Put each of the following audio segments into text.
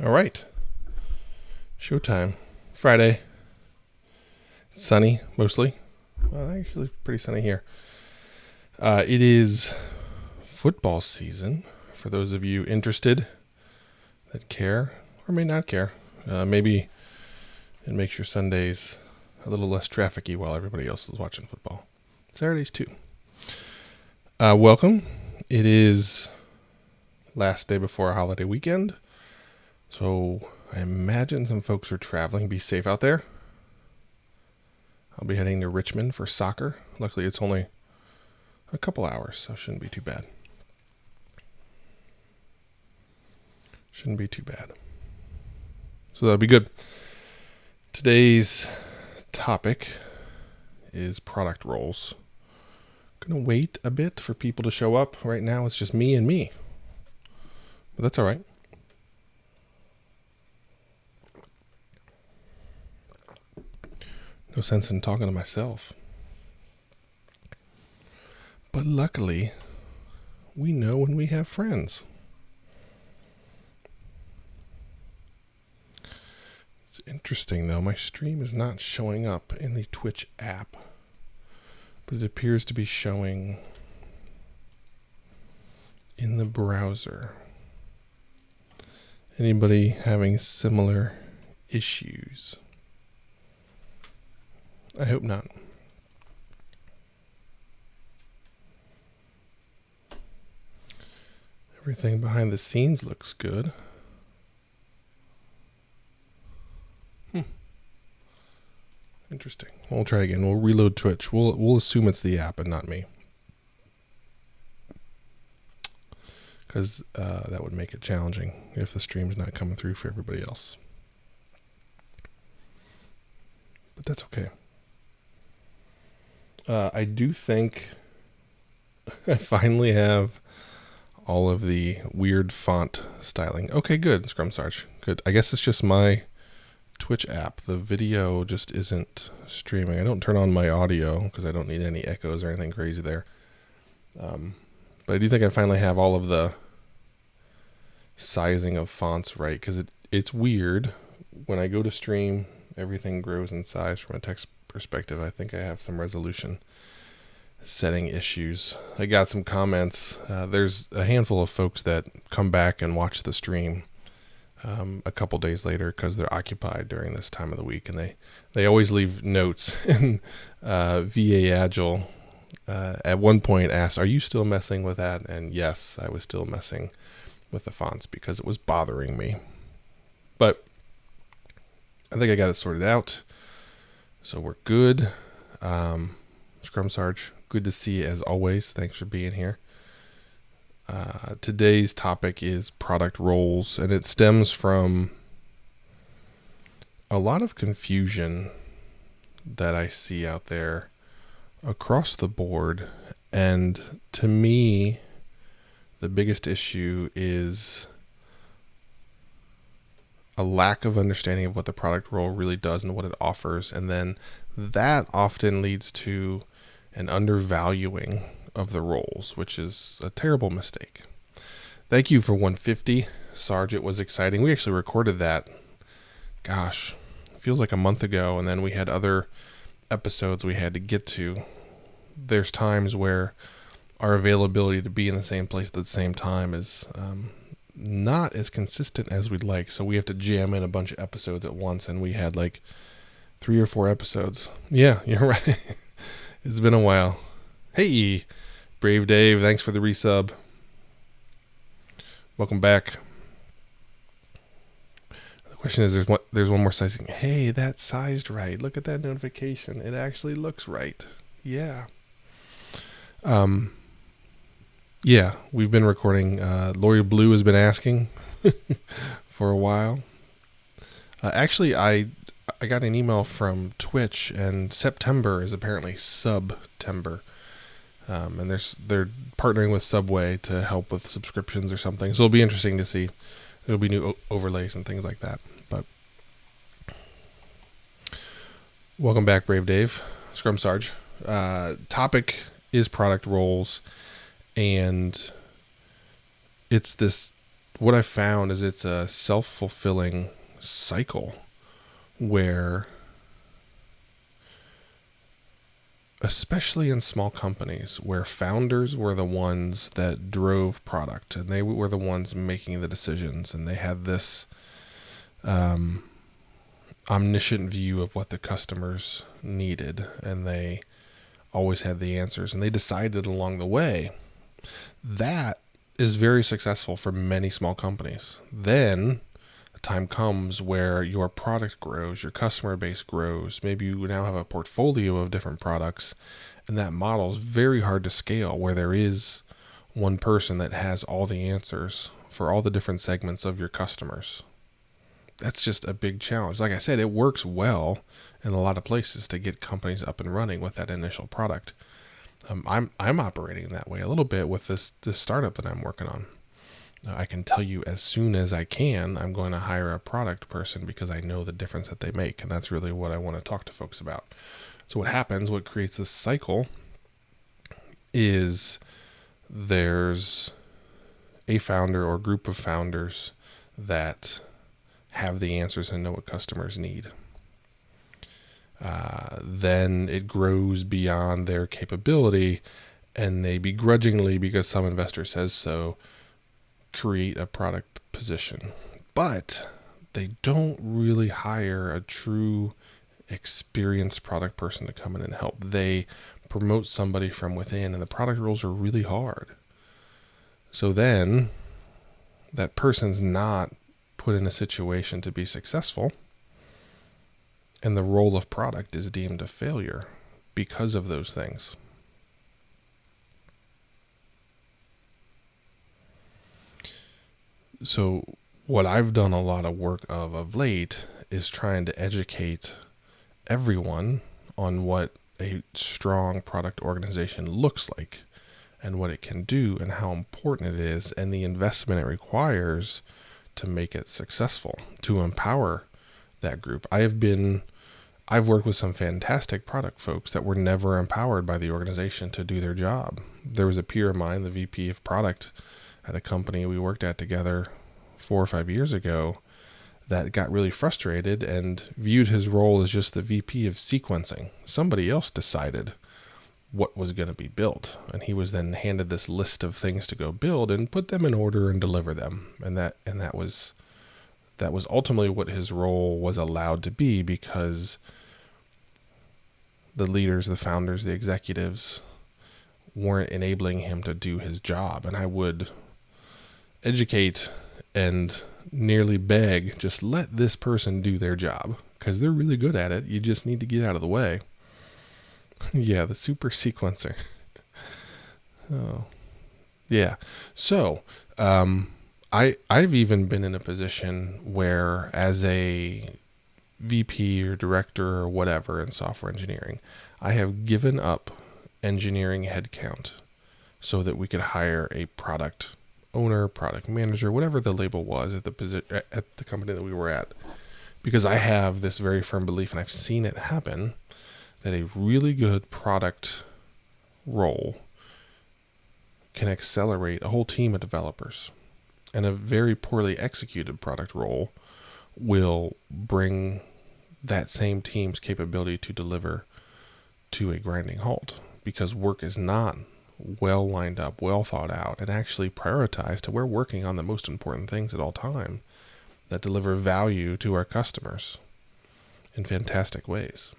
All right. Showtime. Friday. It's sunny, mostly. Well, actually, pretty sunny here. It is football season. For those of you interested that care or may not care, maybe it makes your Sundays a little less trafficky while everybody else is watching football. Saturdays too. Welcome. It is last day before a holiday weekend. So I imagine some folks are traveling. Be safe out there. I'll be heading to Richmond for soccer. Luckily, it's only a couple hours, so it shouldn't be too bad. So that'll be good. Today's topic is product roles. Gonna wait a bit for people to show up. Right now, it's just me and me. But that's all right. No sense in talking to myself. But luckily, we know when we have friends. It's interesting though, my stream is not showing up in the Twitch app, but it appears to be showing in the browser. Anybody having similar issues? I hope not. Everything behind the scenes looks good. Interesting. We'll try again. We'll reload Twitch. We'll assume it's the app and not me, because that would make it challenging if the stream's not coming through for everybody else. But that's okay. I do think I finally have all of the weird font styling. Okay, good, Scrum Sarge. Good. I guess it's just my Twitch app. The video just isn't streaming. I don't turn on my audio because I don't need any echoes or anything crazy there. But I do think I finally have all of the sizing of fonts right, because it's weird. When I go to stream, everything grows in size from a text perspective. I think I have some resolution setting issues. I got some comments. There's a handful of folks that come back and watch the stream a couple days later because they're occupied during this time of the week, and they always leave notes. And VA Agile at one point asked, "Are you still messing with that?" And yes, I was still messing with the fonts because it was bothering me. But I think I got it sorted out, so we're good. Scrum Sarge, good to see you as always. Thanks for being here. Today's topic is product roles, and it stems from a lot of confusion that I see out there across the board. And to me, the biggest issue is a lack of understanding of what the product role really does and what it offers. And then that often leads to an undervaluing of the roles, which is a terrible mistake. Thank you for 150, Sarge. It was exciting. We actually recorded that, gosh, it feels like a month ago, and then we had other episodes we had to get to. There's times where our availability to be in the same place at the same time is not as consistent as we'd like, so we have to jam in a bunch of episodes at once, and we had like 3 or 4 episodes. Yeah, you're right. It's been a while. Hey, Brave Dave, thanks for the resub. Welcome back. The question is, there's one more sizing. Hey, that's sized right. Look at that notification. It actually looks right. Yeah. Yeah, we've been recording. Lori Blue has been asking for a while. Actually, I got an email from Twitch, and September is apparently Subtember. And they're partnering with Subway to help with subscriptions or something. So it'll be interesting to see. There'll be new overlays and things like that. But welcome back, Brave Dave, Scrum Sarge. Topic is product roles, and it's this what I found is it's a self-fulfilling cycle where, especially in small companies, where founders were the ones that drove product and they were the ones making the decisions, and they had this omniscient view of what the customers needed, and they always had the answers, and they decided along the way. That is very successful for many small companies. Then a time comes where your product grows, your customer base grows. Maybe you now have a portfolio of different products, and that model is very hard to scale, where there is one person that has all the answers for all the different segments of your customers. That's just a big challenge. Like I said, it works well in a lot of places to get companies up and running with that initial product. I'm operating that way a little bit with this startup that I'm working on. I can tell you as soon as I can, I'm going to hire a product person because I know the difference that they make, and that's really what I want to talk to folks about. So what happens, what creates this cycle, is there's a founder or group of founders that have the answers and know what customers need. Then it grows beyond their capability, and they begrudgingly, because some investor says so, create a product position. But they don't really hire a true experienced product person to come in and help. They promote somebody from within, and the product roles are really hard. So then that person's not put in a situation to be successful, and the role of product is deemed a failure because of those things. So what I've done a lot of work of late is trying to educate everyone on what a strong product organization looks like and what it can do and how important it is and the investment it requires to make it successful, to empower that group. I've worked with some fantastic product folks that were never empowered by the organization to do their job. There was a peer of mine, the VP of product at a company we worked at together 4 or 5 years ago, that got really frustrated and viewed his role as just the VP of sequencing. Somebody else decided what was going to be built, and he was then handed this list of things to go build and put them in order and deliver them. And that was ultimately what his role was allowed to be, because the leaders, the founders, the executives weren't enabling him to do his job. And I would educate and nearly beg, just let this person do their job, because they're really good at it. You just need to get out of the way. Yeah, the super sequencer. Oh, yeah. So, I've even been in a position where, as a VP or director or whatever in software engineering, I have given up engineering headcount so that we could hire a product owner, product manager, whatever the label was at the company that we were at, because I have this very firm belief, and I've seen it happen, that a really good product role can accelerate a whole team of developers, and a very poorly executed product role will bring that same team's capability to deliver to a grinding halt, because work is not well lined up, well thought out, and actually prioritized to we're working on the most important things at all time that deliver value to our customers in fantastic ways.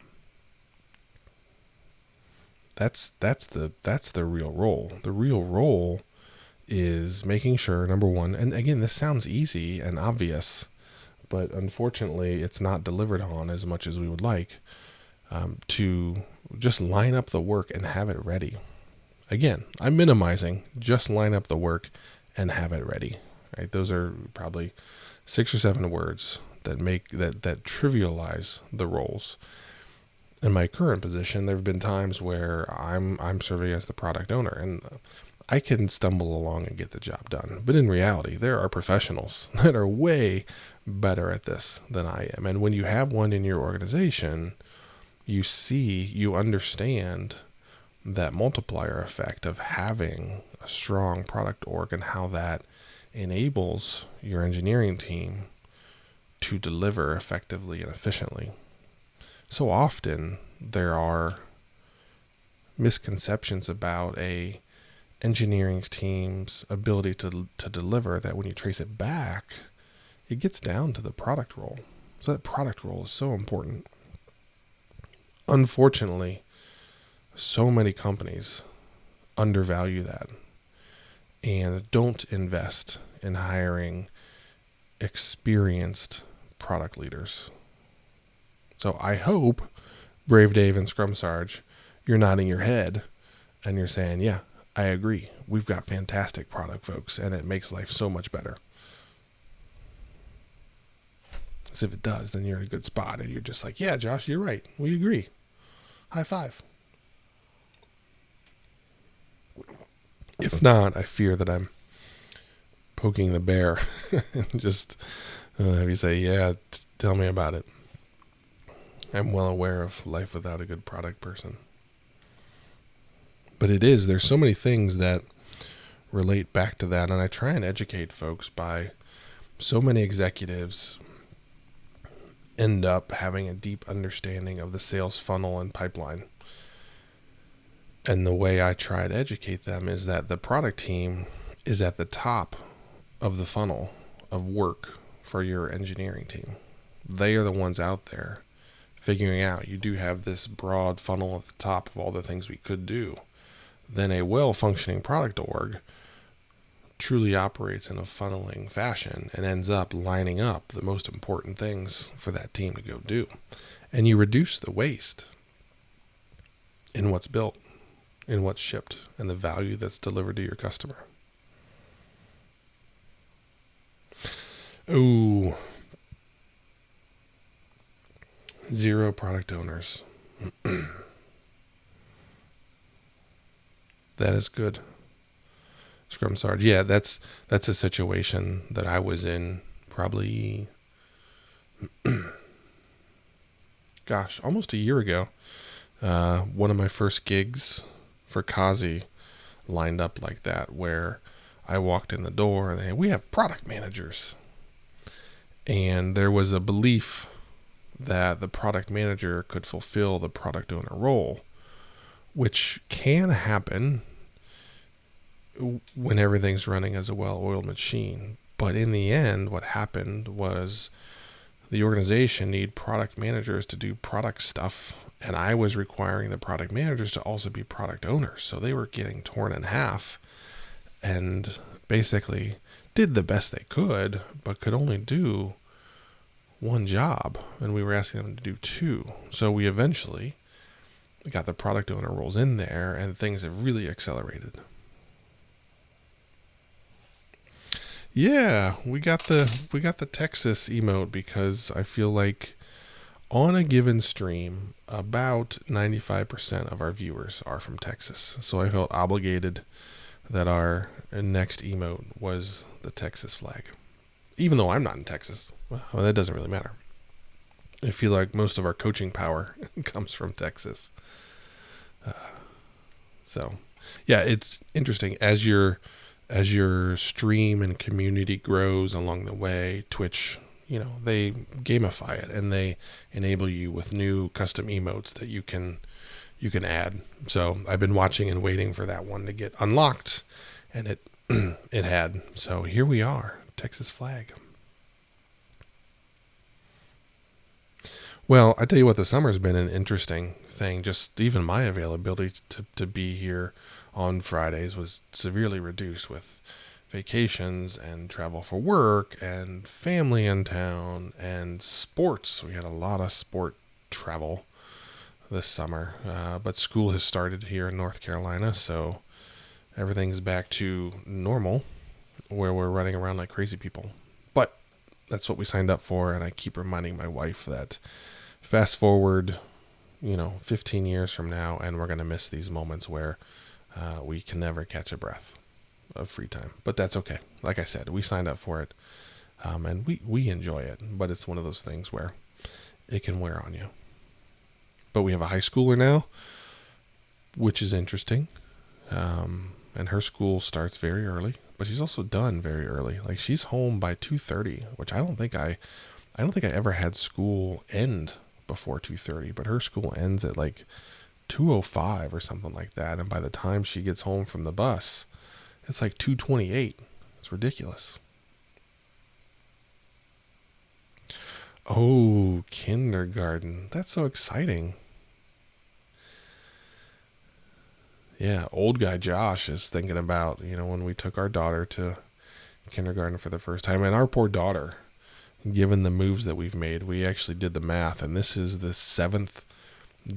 That's the real role. The real role is making sure, number one, and again, this sounds easy and obvious, but unfortunately it's not delivered on as much as we would like, to just line up the work and have it ready. Again, I'm minimizing, just line up the work and have it ready, right? Those are probably 6 or 7 words that trivialize the roles. In my current position, there have been times where I'm serving as the product owner, and I can stumble along and get the job done. But in reality, there are professionals that are way better at this than I am. And when you have one in your organization, you understand that multiplier effect of having a strong product org and how that enables your engineering team to deliver effectively and efficiently. So often there are misconceptions about a engineering team's ability to deliver that when you trace it back, it gets down to the product role. So that product role is so important. Unfortunately, so many companies undervalue that and don't invest in hiring experienced product leaders. So I hope, Brave Dave and Scrum Sarge, you're nodding your head and you're saying, yeah, I agree. We've got fantastic product folks and it makes life so much better. Because if it does, then you're in a good spot and you're just like, yeah, Josh, you're right. We agree. High five. If not, I fear that I'm poking the bear and just have you say, yeah, tell me about it. I'm well aware of life without a good product person. But there's so many things that relate back to that. And I try and educate folks by so many executives end up having a deep understanding of the sales funnel and pipeline. And the way I try to educate them is that the product team is at the top of the funnel of work for your engineering team. They are the ones out there figuring out you do have this broad funnel at the top of all the things we could do. Then a well-functioning product org truly operates in a funneling fashion and ends up lining up the most important things for that team to go do. And you reduce the waste in what's built, in what's shipped, and the value that's delivered to your customer. Ooh. 0 product owners. That is good. Scrum Sarge. Yeah, that's a situation that I was in probably, almost a year ago. One of my first gigs for Kazi lined up like that, where I walked in the door and we have product managers. And there was a belief that the product manager could fulfill the product owner role, which can happen when everything's running as a well-oiled machine. But in the end, what happened was the organization needed product managers to do product stuff, and I was requiring the product managers to also be product owners. So they were getting torn in half and basically did the best they could, but could only do one job, and we were asking them to do 2. So we eventually got the product owner roles in there, and things have really accelerated. Yeah, we got the Texas emote because I feel like on a given stream, about 95% of our viewers are from Texas. So I felt obligated that our next emote was the Texas flag. Even though I'm not in Texas, well, that doesn't really matter. I feel like most of our coaching power comes from Texas. So, yeah, it's interesting as your stream and community grows along the way. Twitch, they gamify it and they enable you with new custom emotes that you can add. So I've been watching and waiting for that one to get unlocked, and it had. So here we are, Texas flag. Well, I tell you what, the summer's been an interesting thing. Just even my availability to be here on Fridays was severely reduced with vacations and travel for work and family in town and sports. We had a lot of sport travel this summer, but school has started here in North Carolina, so everything's back to normal, where we're running around like crazy people. But that's what we signed up for, and I keep reminding my wife that fast forward, 15 years from now, and we're going to miss these moments where we can never catch a breath of free time. But that's okay. Like I said, we signed up for it, and we enjoy it. But it's one of those things where it can wear on you. But we have a high schooler now, which is interesting. And her school starts very early, but she's also done very early. Like she's home by 2:30, which I don't think I ever had school end before 2:30, but her school ends at like 2:05 or something like that. And by the time she gets home from the bus, it's like 2:28. It's ridiculous. Oh, kindergarten. That's so exciting. Yeah, old guy Josh is thinking about, when we took our daughter to kindergarten for the first time. And our poor daughter, given the moves that we've made, we actually did the math. And this is the 7th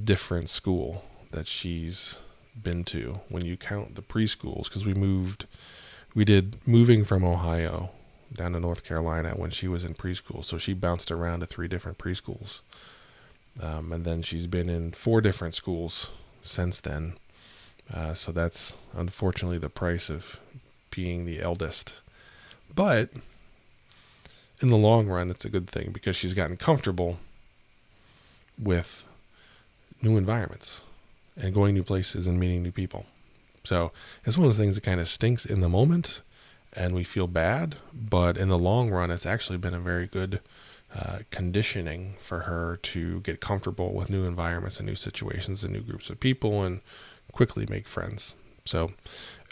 different school that she's been to when you count the preschools. Because we did moving from Ohio down to North Carolina when she was in preschool. So she bounced around to 3 different preschools. And then she's been in 4 different schools since then. So that's unfortunately the price of being the eldest. But in the long run, it's a good thing because she's gotten comfortable with new environments and going new places and meeting new people. So it's one of those things that kind of stinks in the moment and we feel bad, but in the long run, it's actually been a very good conditioning for her to get comfortable with new environments and new situations and new groups of people and quickly make friends. So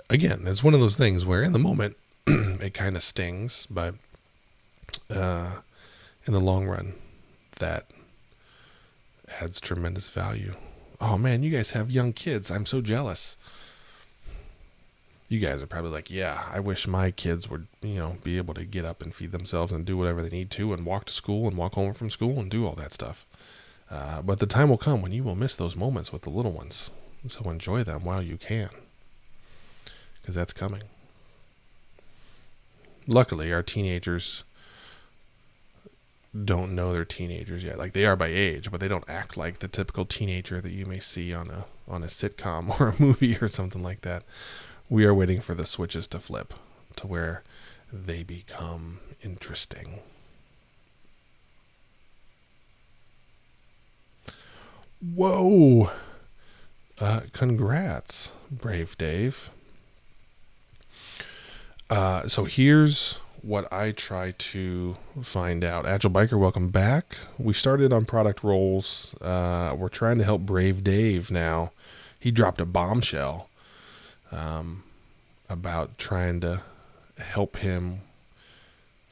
again, it's one of those things where in the moment it kind of stings, but in the long run, that adds tremendous value. Oh man, you guys have young kids. I'm so jealous. You guys are probably like, yeah, I wish my kids would, be able to get up and feed themselves and do whatever they need to and walk to school and walk home from school and do all that stuff. But the time will come when you will miss those moments with the little ones. So enjoy them while you can, because that's coming. Luckily, our teenagers don't know they're teenagers yet. Like they are by age, but they don't act like the typical teenager that you may see on a sitcom or a movie or something like that. We are waiting for the switches to flip to where they become interesting. Whoa! Congrats, Brave Dave. So here's what I try to find out. Agile Biker, welcome back. We started on product roles. We're trying to help Brave Dave now. He dropped a bombshell about trying to help him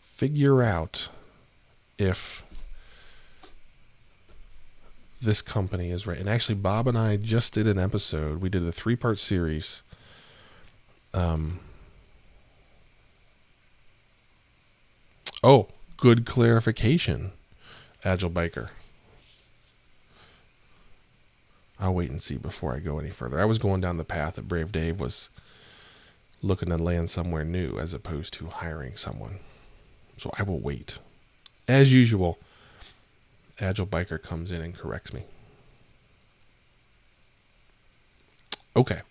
figure out if this company is right. And actually, Bob and I just did an episode. We did a 3-part series. Oh, good clarification, Agile Biker. I'll wait and see before I go any further. I was going down the path that Brave Dave was looking to land somewhere new as opposed to hiring someone. So I will wait. As usual, Agile Biker comes in and corrects me. Okay.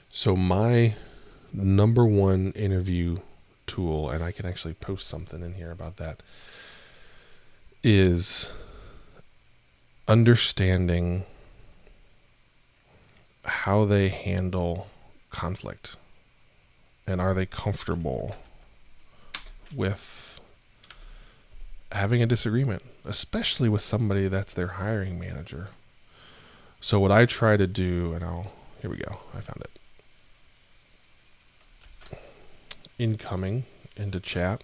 So my number one interview tool, and I can actually post something in here about that, is understanding how they handle conflict and are they comfortable with having a disagreement, especially with somebody that's their hiring manager. So what I try to do, and here we go, I found it. Incoming into chat.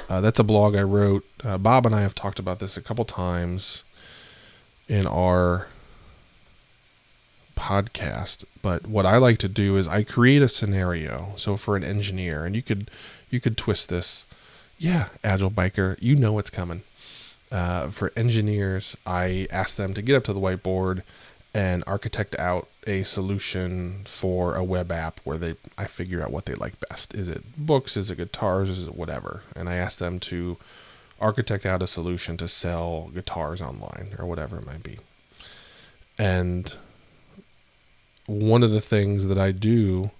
That's a blog I wrote. Bob and I have talked about this a couple times in our podcast, but what I like to do is I create a scenario. So for an engineer, and you could twist this. Yeah, Agile Biker, you know what's coming. For engineers, I ask them to get up to the whiteboard and architect out a solution for a web app where I figure out what they like best. Is it books? Is it guitars? Is it whatever? And I ask them to architect out a solution to sell guitars online or whatever it might be. And one of the things that I do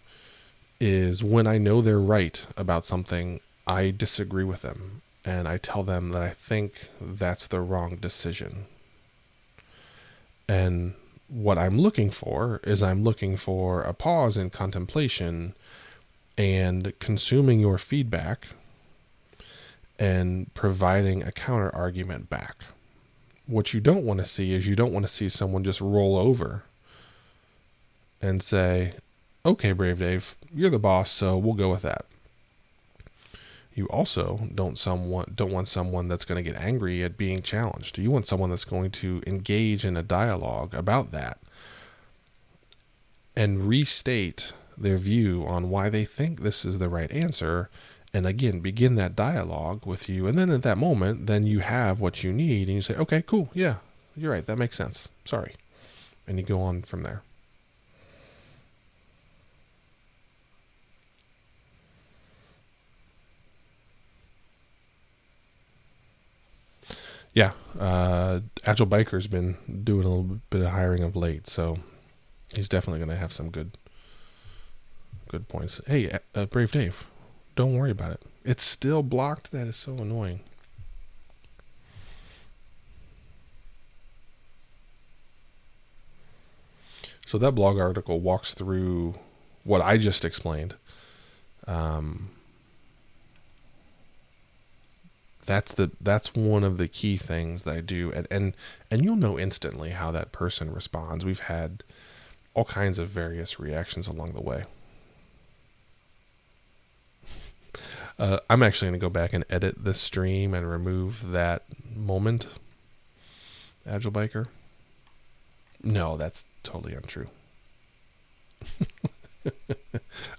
is when I know they're right about something, I disagree with them. And I tell them that I think that's the wrong decision. And what I'm looking for is I'm looking for a pause in contemplation and consuming your feedback and providing a counter argument back. What you don't want to see is you don't want to see someone just roll over and say, okay, Brave Dave, you're the boss, so we'll go with that. You also don't want someone that's going to get angry at being challenged. You want someone that's going to engage in a dialogue about that and restate their view on why they think this is the right answer. And again, begin that dialogue with you. And then at that moment, then you have what you need and you say, okay, cool. Yeah, you're right. That makes sense. Sorry. And you go on from there. Yeah. Agile Biker's been doing a little bit of hiring of late. So he's definitely going to have some good points. Hey, Brave Dave, don't worry about it. It's still blocked. That is so annoying. So that blog article walks through what I just explained. That's one of the key things that I do, and you'll know instantly how that person responds. We've had all kinds of various reactions along the way. I'm actually going to go back and edit the stream and remove that moment. Agile Biker. No, that's totally untrue.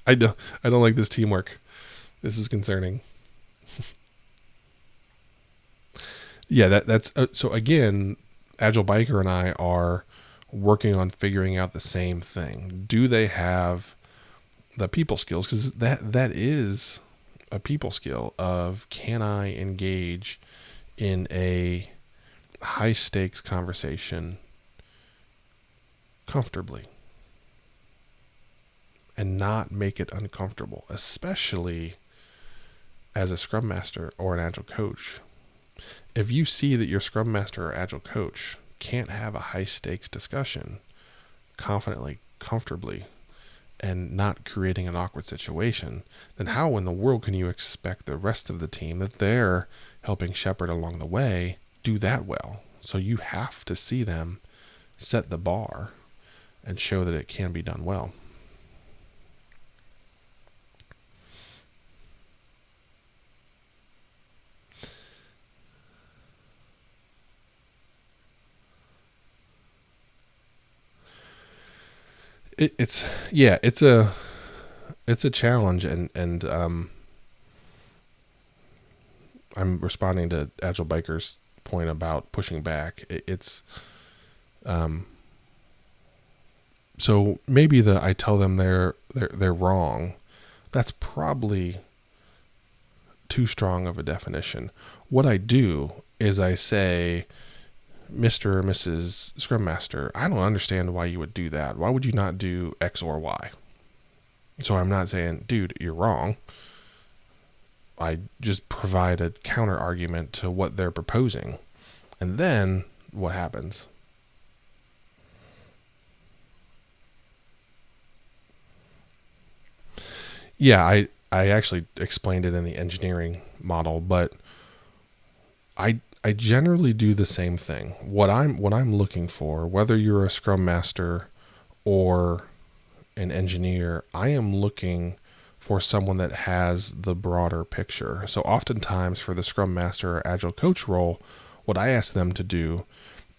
I don't like this teamwork. This is concerning. Yeah, that's so again, Agile Biker and I are working on figuring out the same thing. Do they have the people skills? Because that is a people skill of, can I engage in a high stakes conversation comfortably and not make it uncomfortable, especially as a Scrum Master or an Agile coach. If you see that your Scrum Master or Agile coach can't have a high stakes discussion confidently, comfortably, and not creating an awkward situation, then how in the world can you expect the rest of the team that they're helping shepherd along the way do that well? So you have to see them set the bar and show that it can be done well. It's a challenge, and I'm responding to Agile Biker's point about pushing back. So maybe I tell them they're wrong. That's probably too strong of a definition. What I do is I say, Mr. or Mrs. Scrum Master, I don't understand why you would do that. Why would you not do X or Y? So I'm not saying, dude, you're wrong. I just provide a counter argument to what they're proposing. And then what happens? Yeah, I actually explained it in the engineering model, but I generally do the same thing. What I'm looking for, whether you're a Scrum Master or an engineer, I am looking for someone that has the broader picture. So oftentimes for the Scrum Master or Agile Coach role, what I ask them to do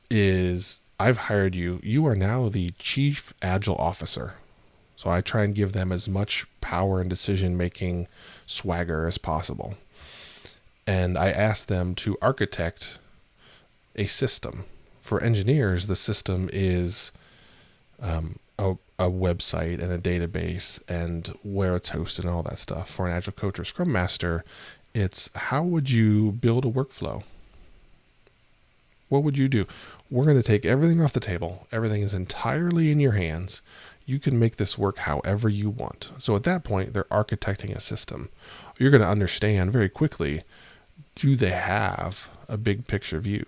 is, I've hired you. You are now the Chief Agile Officer. So I try and give them as much power and decision-making swagger as possible. And I ask them to architect a system. For engineers, the system is a website and a database and where it's hosted and all that stuff. For an Agile Coach or Scrum Master, it's, how would you build a workflow? What would you do? We're going to take everything off the table. Everything is entirely in your hands. You can make this work however you want. So at that point, they're architecting a system. You're going to understand very quickly, do they have a big picture view?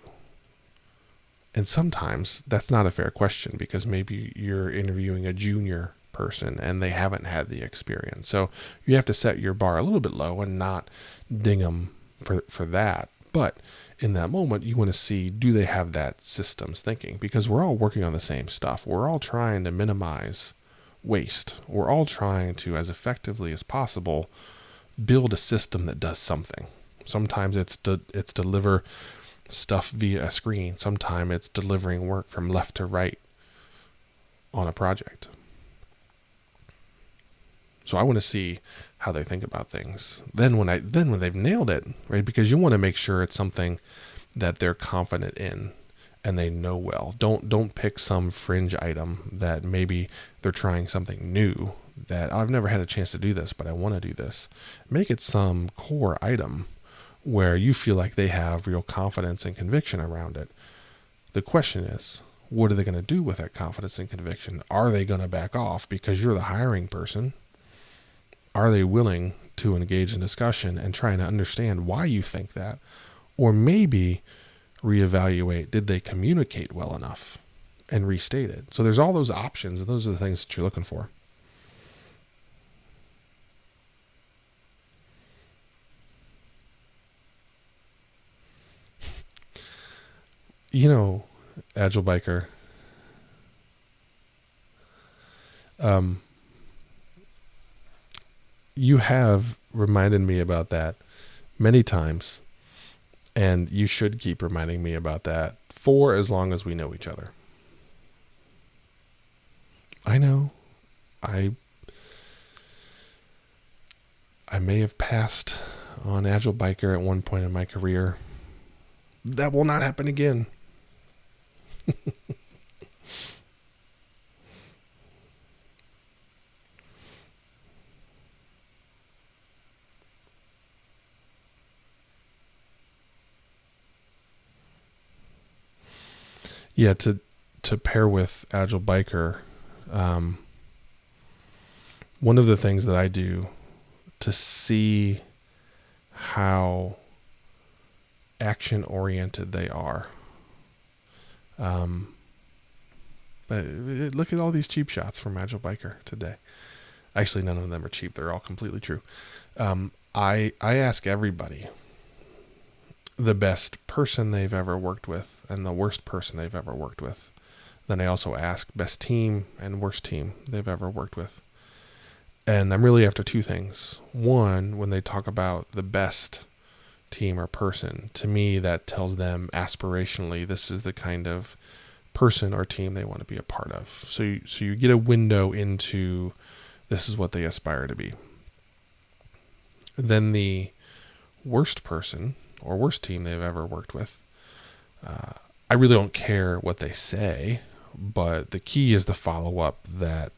And sometimes that's not a fair question because maybe you're interviewing a junior person and they haven't had the experience. So you have to set your bar a little bit low and not ding them for that. But in that moment, you want to see, do they have that systems thinking? Because we're all working on the same stuff. We're all trying to minimize waste. We're all trying to, as effectively as possible, build a system that does something. Sometimes it's deliver stuff via a screen. Sometimes it's delivering work from left to right on a project. So I want to see how they think about things. Then when they've nailed it, right? Because you want to make sure it's something that they're confident in and they know well. Don't pick some fringe item that maybe they're trying something new that I've never had a chance to do this, but I want to do this. Make it some core item where you feel like they have real confidence and conviction around it. The question is, what are they going to do with that confidence and conviction? Are they going to back off because you're the hiring person? Are they willing to engage in discussion and trying to understand why you think that? Or maybe reevaluate, did they communicate well enough and restate it? So there's all those options, and those are the things that you're looking for. You know, Agile Biker, you have reminded me about that many times, and you should keep reminding me about that for as long as we know each other. I know I may have passed on Agile Biker at one point in my career. That will not happen again. Yeah, to pair with Agile Biker, one of the things that I do to see how action oriented they are. Look at all these cheap shots from Agile Biker today. Actually, none of them are cheap. They're all completely true. I ask everybody the best person they've ever worked with and the worst person they've ever worked with. Then I also ask best team and worst team they've ever worked with. And I'm really after two things. One, when they talk about the best team or person, to me that tells them aspirationally this is the kind of person or team they want to be a part of. So you get a window into this is what they aspire to be. Then the worst person or worst team they've ever worked with, I really don't care what they say, but the key is the follow-up that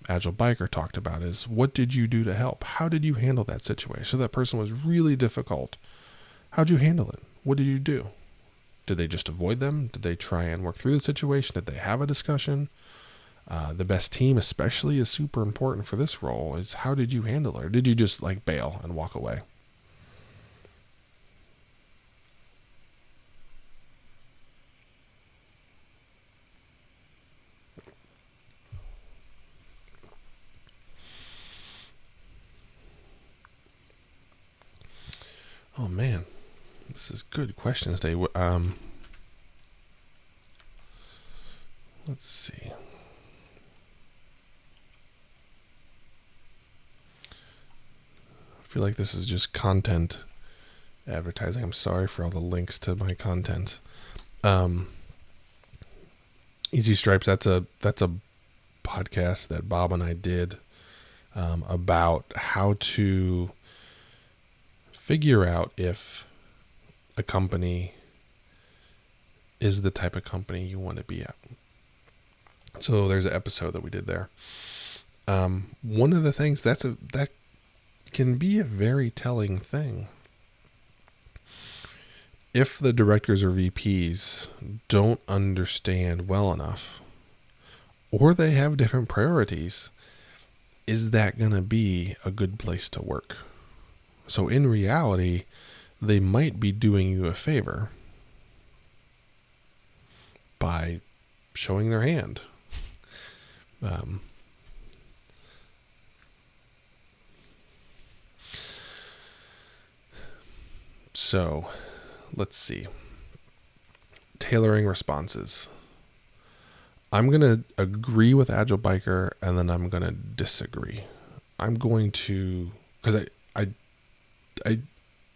Agile Biker talked about is, what did you do to help? How did you handle that situation? So that person was really difficult. How'd you handle it? What did you do? Did they just avoid them? Did they try and work through the situation? Did they have a discussion? The best team especially is super important for this role is how did you handle it? Or did you just like bail and walk away? Oh man, this is good questions today. Let's see. I feel like this is just content advertising. I'm sorry for all the links to my content. Easy Stripes, that's a podcast that Bob and I did about how to figure out if a company is the type of company you want to be at. So there's an episode that we did there. One of the things that can be a very telling thing. If the directors or VPs don't understand well enough, or they have different priorities, is that going to be a good place to work? So in reality, they might be doing you a favor, by showing their hand. So let's see. Tailoring responses. I'm going to agree with Agile Biker, and then I'm going to disagree. I'm going to, because I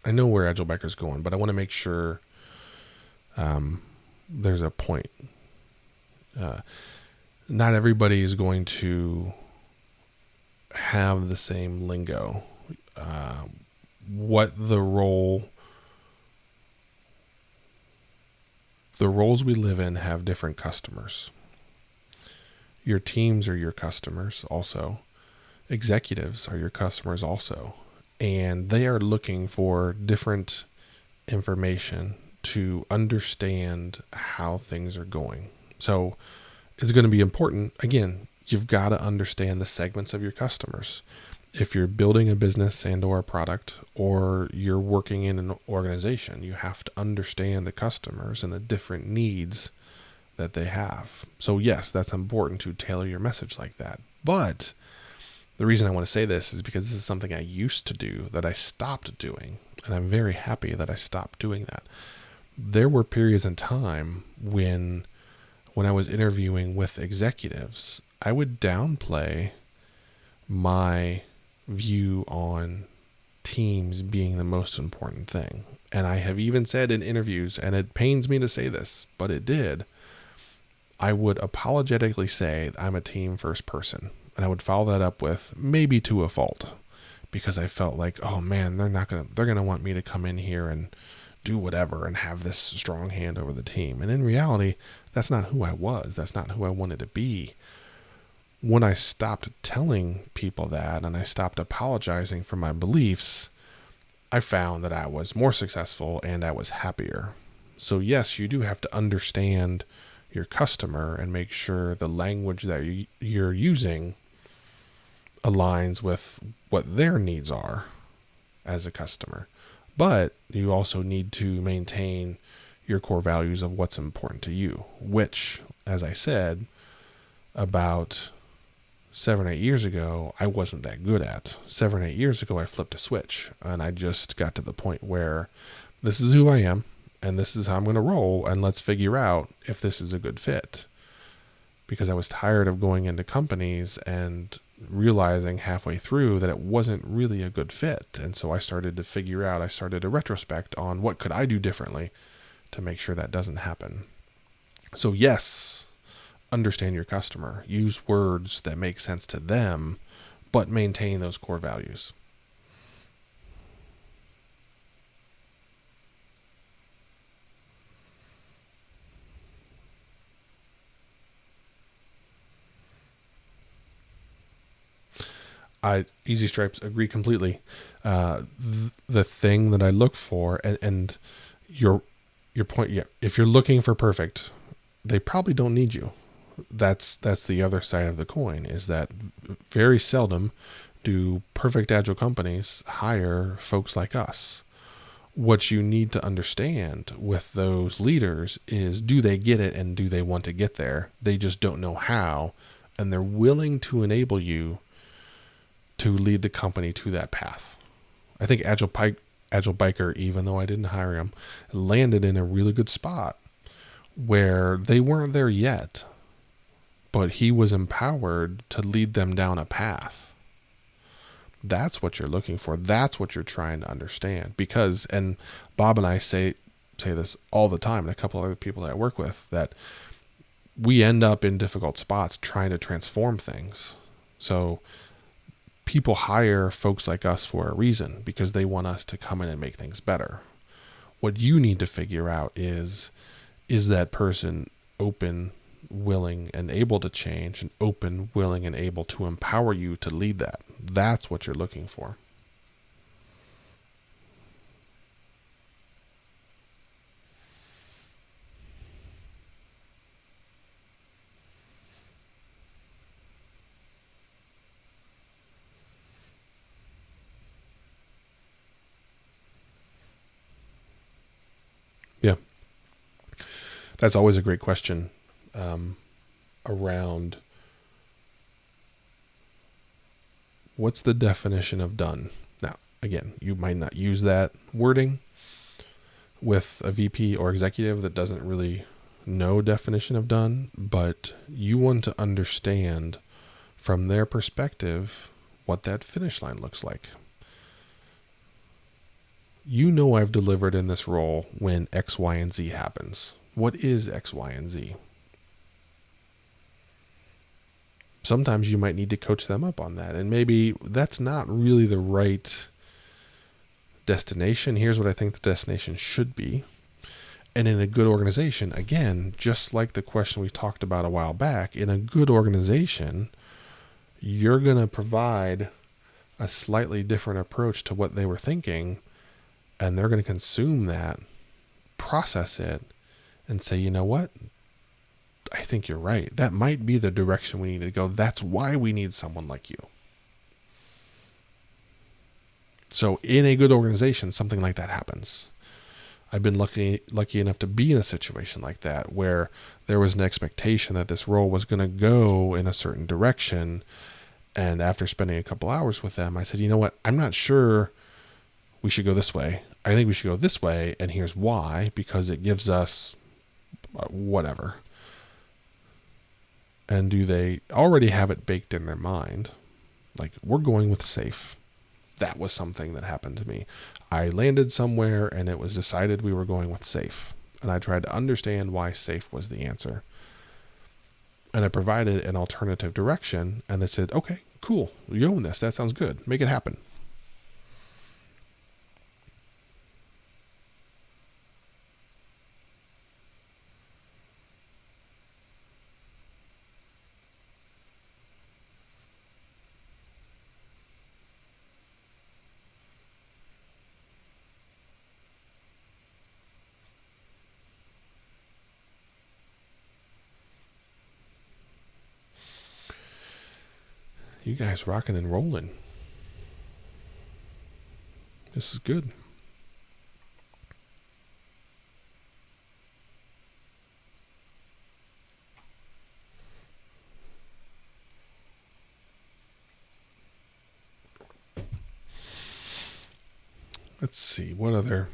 know where Agile Biker is going, but I want to make sure there's a point. Not everybody is going to have the same lingo. What the roles we live in have different customers. Your teams are your customers also. Executives are your customers also. And they are looking for different information to understand how things are going. So it's going to be important. Again, you've got to understand the segments of your customers. If you're building a business and or a product, or you're working in an organization, you have to understand the customers and the different needs that they have. So yes, that's important to tailor your message like that. But the reason I want to say this is because this is something I used to do that I stopped doing. And I'm very happy that I stopped doing that. There were periods in time when I was interviewing with executives, I would downplay my view on teams being the most important thing. And I have even said in interviews, and it pains me to say this, but it did, I would apologetically say I'm a team first person. And I would follow that up with maybe to a fault, because I felt like, oh man, they're going to want me to come in here and do whatever and have this strong hand over the team. And in reality, that's not who I was. That's not who I wanted to be. When I stopped telling people that and I stopped apologizing for my beliefs, I found that I was more successful and I was happier. So yes, you do have to understand your customer and make sure the language that you're using aligns with what their needs are as a customer. But you also need to maintain your core values of what's important to you, which, as I said, about 7 or 8 years ago, I wasn't that good at. 7 or 8 years ago, I flipped a switch and I just got to the point where this is who I am and this is how I'm going to roll, and let's figure out if this is a good fit. Because I was tired of going into companies and realizing halfway through that it wasn't really a good fit. And so I started to retrospect on what could I do differently to make sure that doesn't happen. So yes, understand your customer, use words that make sense to them, but maintain those core values. Easy Stripes, agree completely. The thing that I look for, and your point, yeah, if you're looking for perfect, they probably don't need you. That's the other side of the coin, is that very seldom do perfect agile companies hire folks like us. What you need to understand with those leaders is, do they get it and do they want to get there? They just don't know how, and they're willing to enable you to lead the company to that path. I think Agile Biker, even though I didn't hire him, landed in a really good spot where they weren't there yet, but he was empowered to lead them down a path. That's what you're looking for. That's what you're trying to understand. Because, and Bob and I say this all the time, and a couple other people that I work with, that we end up in difficult spots trying to transform things. So people hire folks like us for a reason, because they want us to come in and make things better. What you need to figure out is that person open, willing, and able to change, and open, willing, and able to empower you to lead that. That's what you're looking for. Yeah. That's always a great question. around what's the definition of done. Now, again, you might not use that wording with a VP or executive that doesn't really know definition of done, but you want to understand from their perspective what that finish line looks like. You know I've delivered in this role when X, Y, and Z happens. What is X, Y, and Z? Sometimes you might need to coach them up on that, and maybe that's not really the right destination. Here's what I think the destination should be. And in a good organization, again, just like the question we talked about a while back, in a good organization, you're going to provide a slightly different approach to what they were thinking, and they're going to consume that, process it, and say, you know what? I think you're right. That might be the direction we need to go. That's why we need someone like you. So in a good organization, something like that happens. I've been lucky enough to be in a situation like that where there was an expectation that this role was going to go in a certain direction. And after spending a couple hours with them, I said, you know what? I'm not sure we should go this way. I think we should go this way. And here's why, because it gives us whatever. And do they already have it baked in their mind? Like, we're going with safe. That was something that happened to me. I landed somewhere and it was decided we were going with safe. And I tried to understand why safe was the answer. And I provided an alternative direction, and they said, okay, cool. You own this. That sounds good. Make it happen. You guys rocking and rolling. This is good. Let's see, what other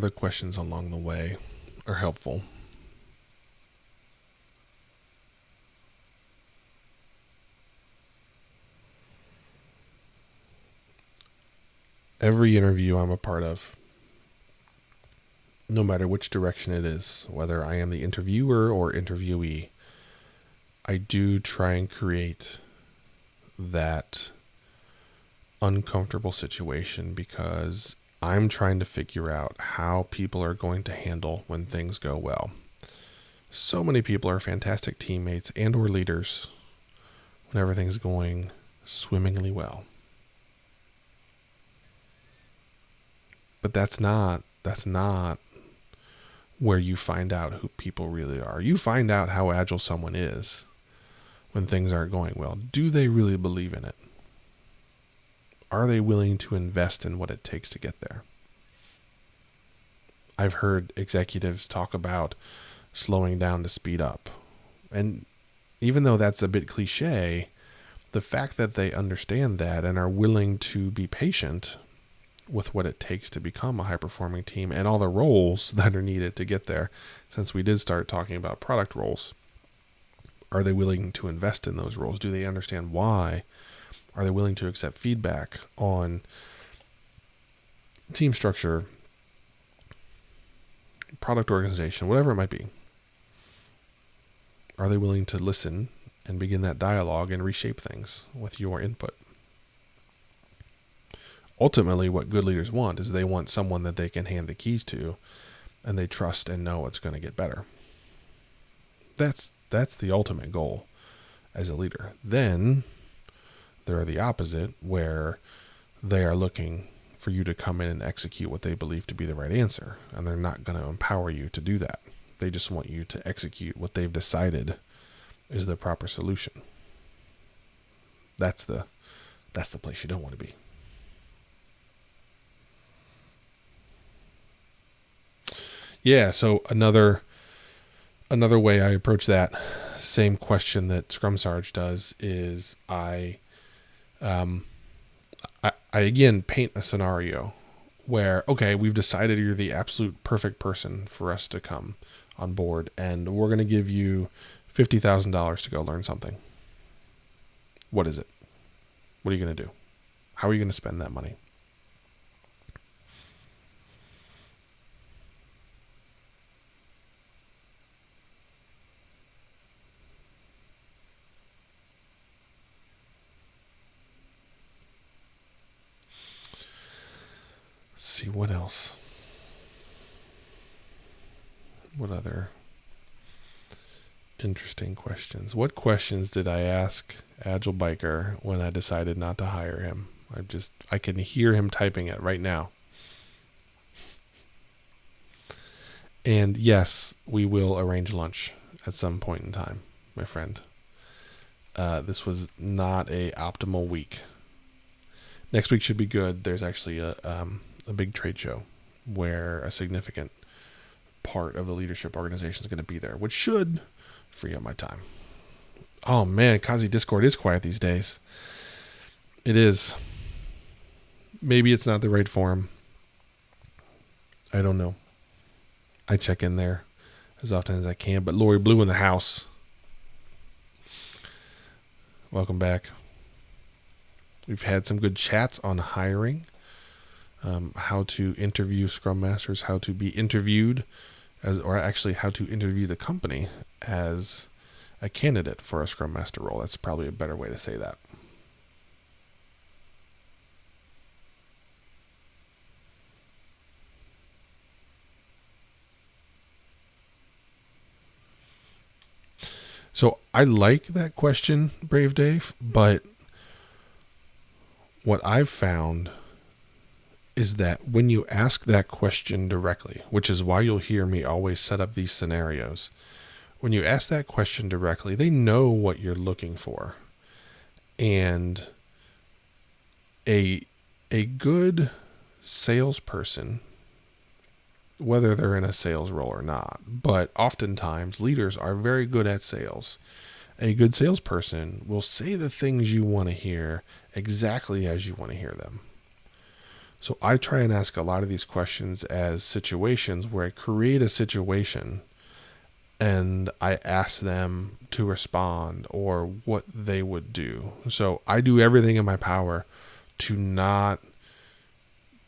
questions along the way are helpful? Every interview I'm a part of, no matter which direction it is, whether I am the interviewer or interviewee, I do try and create that uncomfortable situation because I'm trying to figure out how people are going to handle when things go well. So many people are fantastic teammates and or leaders when everything's going swimmingly well. But that's not where you find out who people really are. You find out how agile someone is when things aren't going well. Do they really believe in it? Are they willing to invest in what it takes to get there? I've heard executives talk about slowing down to speed up. And even though that's a bit cliche, the fact that they understand that and are willing to be patient with what it takes to become a high-performing team and all the roles that are needed to get there, since we did start talking about product roles, are they willing to invest in those roles? Do they understand why? Are they willing to accept feedback on team structure, product organization, whatever it might be? Are they willing to listen and begin that dialogue and reshape things with your input? Ultimately, what good leaders want is they want someone that they can hand the keys to and they trust and know it's going to get better. That's the ultimate goal as a leader. Then there are the opposite, where they are looking for you to come in and execute what they believe to be the right answer, and they're not going to empower you to do that. They just want you to execute what they've decided is the proper solution. That's the place you don't want to be. Yeah, so another Another way I approach that same question that Scrum Sarge does is I again paint a scenario where, okay, we've decided you're the absolute perfect person for us to come on board, and we're going to give you $50,000 to go learn something. What is it? What are you going to do? How are you going to spend that money? Let's see, what else? What other interesting questions? What questions did I ask Agile Biker when I decided not to hire him? I can hear him typing it right now. And yes, we will arrange lunch at some point in time, my friend. This was not a optimal week. Next week should be good. There's actually a big trade show where a significant part of the leadership organization is going to be there, which should free up my time. Oh man, Kazi Discord is quiet these days. It is. Maybe it's not the right forum. I don't know. I check in there as often as I can, but Lori Blue in the house. Welcome back. We've had some good chats on hiring, how to interview Scrum Masters, how to be interviewed, or actually how to interview the company as a candidate for a Scrum Master role. That's probably a better way to say that. So I like that question, Brave Dave, but what I've found is that when you ask that question directly, which is why you'll hear me always set up these scenarios, when you ask that question directly, they know what you're looking for. And a good salesperson, whether they're in a sales role or not, but oftentimes leaders are very good at sales. A good salesperson will say the things you want to hear exactly as you want to hear them. So I try and ask a lot of these questions as situations where I create a situation and I ask them to respond or what they would do. So I do everything in my power to not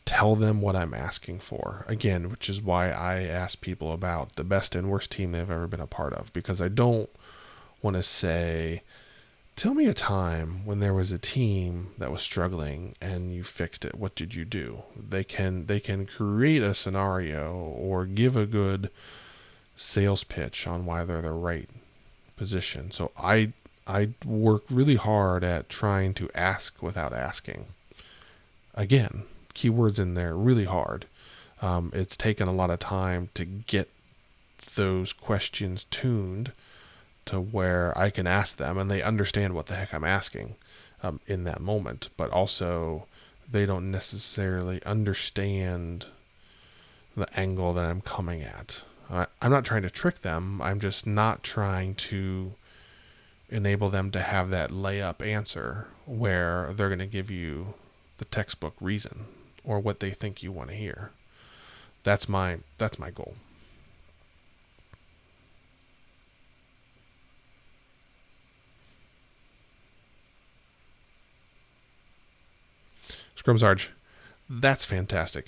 tell them what I'm asking for. Again, which is why I ask people about the best and worst team they've ever been a part of, because I don't want to say, tell me a time when there was a team that was struggling and you fixed it. What did you do? They can create a scenario or give a good sales pitch on why they're the right position. So I work really hard at trying to ask without asking. Again, keywords in there really hard. It's taken a lot of time to get those questions tuned to where I can ask them and they understand what the heck I'm asking in that moment, but also they don't necessarily understand the angle that I'm coming at. I'm not trying to trick them. I'm just not trying to enable them to have that layup answer where they're going to give you the textbook reason or what they think you want to hear. That's my goal. Scrum Sarge, that's fantastic.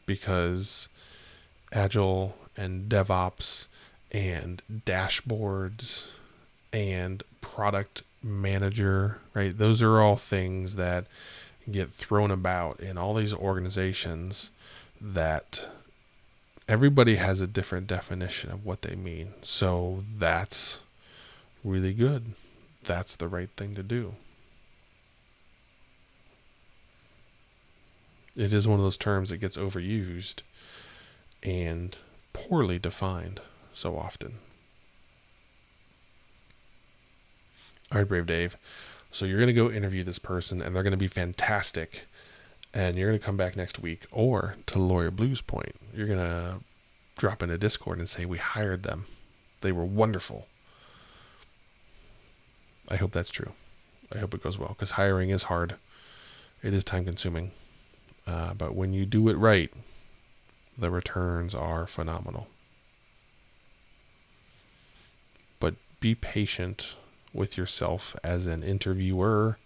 Because Agile and DevOps and dashboards and product manager, right? Those are all things that get thrown about in all these organizations that everybody has a different definition of what they mean. So that's really good. That's the right thing to do. It is one of those terms that gets overused and poorly defined so often. All right, Brave Dave. So you're going to go interview this person and they're going to be fantastic and you're going to come back next week, or to Lawyer Blue's point, you're going to drop into Discord and say, we hired them. They were wonderful. I hope that's true. I hope it goes well, because hiring is hard. It is time consuming. But when you do it right, the returns are phenomenal. But be patient with yourself as an interviewer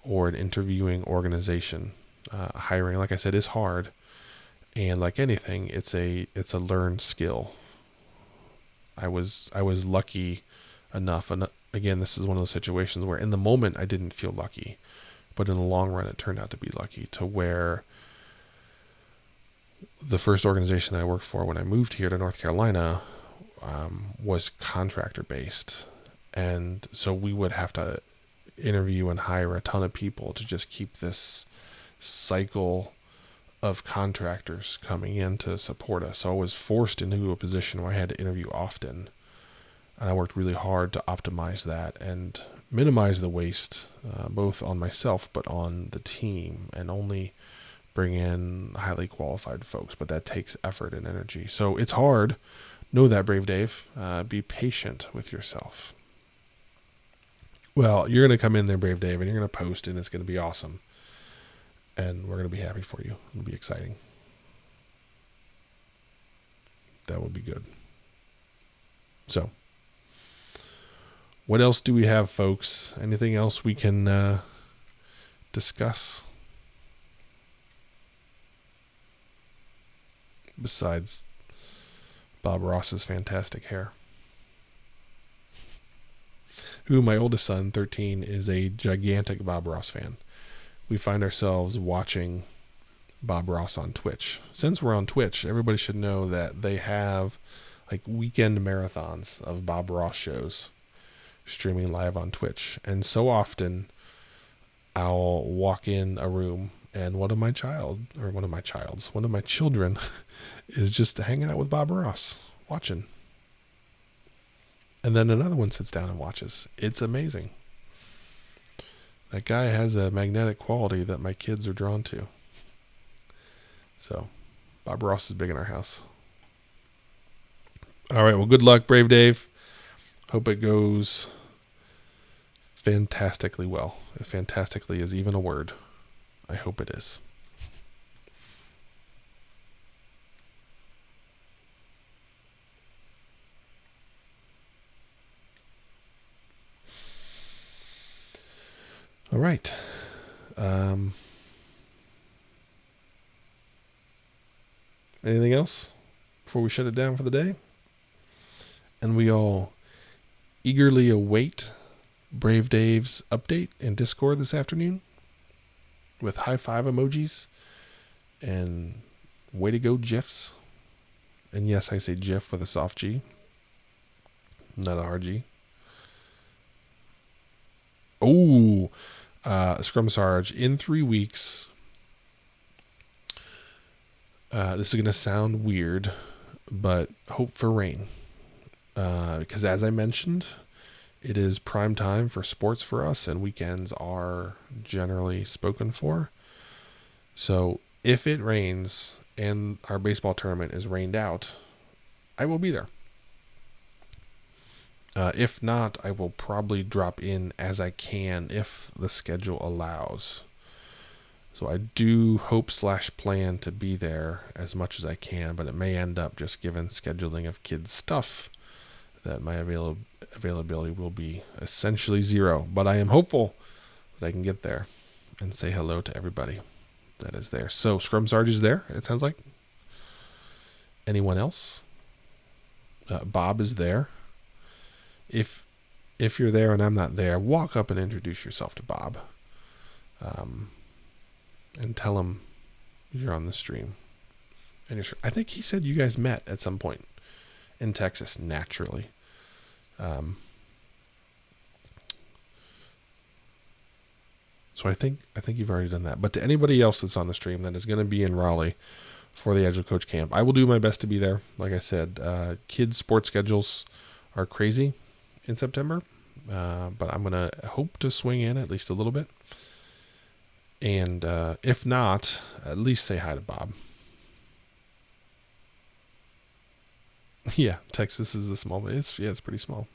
or an interviewing organization. Hiring, like I said, is hard. And like anything, it's a learned skill. I was lucky enough, and again, this is one of those situations where in the moment I didn't feel lucky, but in the long run it turned out to be lucky, to where the first organization that I worked for when I moved here to North Carolina was contractor based, and so we would have to interview and hire a ton of people to just keep this cycle of contractors coming in to support us. So I was forced into a position where I had to interview often, and I worked really hard to optimize that and minimize the waste, both on myself but on the team, and only bring in highly qualified folks. But that takes effort and energy, so it's hard. Know that, Brave Dave. Be patient with yourself. Well, you're going to come in there, Brave Dave, and you're going to post, and it's going to be awesome. And we're going to be happy for you. It'll be exciting. That will be good. So, what else do we have, folks? Anything else we can discuss? Besides Bob Ross's fantastic hair. Who, my oldest son, 13, is a gigantic Bob Ross fan. We find ourselves watching Bob Ross on Twitch. Since we're on Twitch, everybody should know that they have like weekend marathons of Bob Ross shows streaming live on Twitch. And so often I'll walk in a room and one of my children is just hanging out with Bob Ross, watching. And then another one sits down and watches. It's amazing. That guy has a magnetic quality that my kids are drawn to. So, Bob Ross is big in our house. All right, well, good luck, Brave Dave. Hope it goes fantastically well. If fantastically is even a word, I hope it is. All right. Anything else before we shut it down for the day? And we all eagerly await Brave Dave's update in Discord this afternoon with high five emojis and way to go GIFs. And yes, I say GIF with a soft G, not a hard G. Oh, Scrum Sarge, in 3 weeks. This is going to sound weird, but hope for rain. Because as I mentioned, it is prime time for sports for us, and weekends are generally spoken for. So if it rains and our baseball tournament is rained out, I will be there. If not, I will probably drop in as I can if the schedule allows. So I do hope/plan to be there as much as I can, but it may end up, just given scheduling of kids' stuff, that my availability will be essentially zero. But I am hopeful that I can get there and say hello to everybody that is there. So Scrum Sarge is there, it sounds like. Anyone else? Bob is there. If you're there and I'm not there, walk up and introduce yourself to Bob. And tell him you're on the stream. And I think he said you guys met at some point in Texas, naturally. So I think you've already done that. But to anybody else that's on the stream that is going to be in Raleigh for the Agile Coach Camp, I will do my best to be there. Like I said, kids' sports schedules are crazy in September, but I'm going to hope to swing in at least a little bit. And if not, at least say hi to Bob. Yeah, Texas is a small. It's pretty small.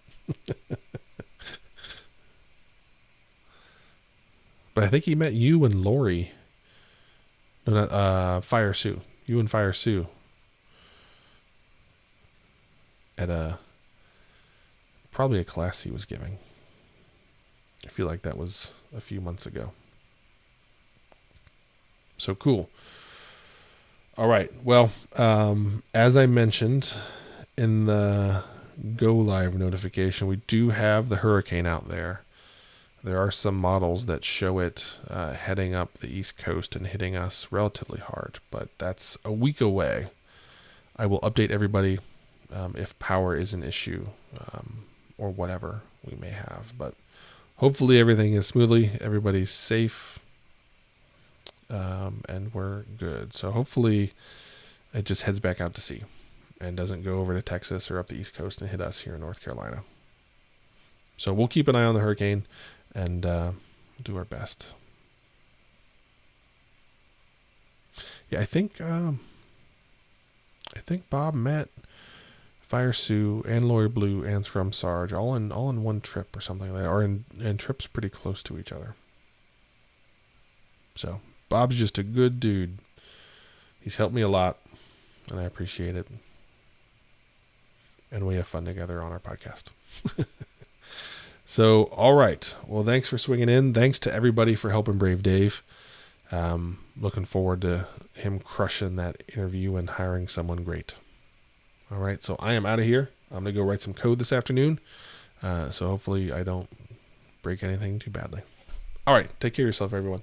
But I think he met you and Lori. No, not Fire Sue. You and Fire Sue. At probably a class he was giving. I feel like that was a few months ago. So cool. All right. Well, as I mentioned in the go live notification, we do have the hurricane out there. There are some models that show it heading up the East Coast and hitting us relatively hard, but that's a week away. I will update everybody if power is an issue or whatever we may have. But hopefully everything is smoothly, everybody's safe, and we're good. So hopefully it just heads back out to sea and doesn't go over to Texas or up the East Coast and hit us here in North Carolina. So we'll keep an eye on the hurricane and do our best. Yeah, I think Bob met Fire Sue and Lori Blue and Scrum Sarge all in one trip or something like that, or in trips pretty close to each other. So Bob's just a good dude. He's helped me a lot, and I appreciate it. And we have fun together on our podcast. So, all right. Well, thanks for swinging in. Thanks to everybody for helping Brave Dave. Looking forward to him crushing that interview and hiring someone great. All right. So I am out of here. I'm going to go write some code this afternoon. So hopefully I don't break anything too badly. All right. Take care of yourself, everyone.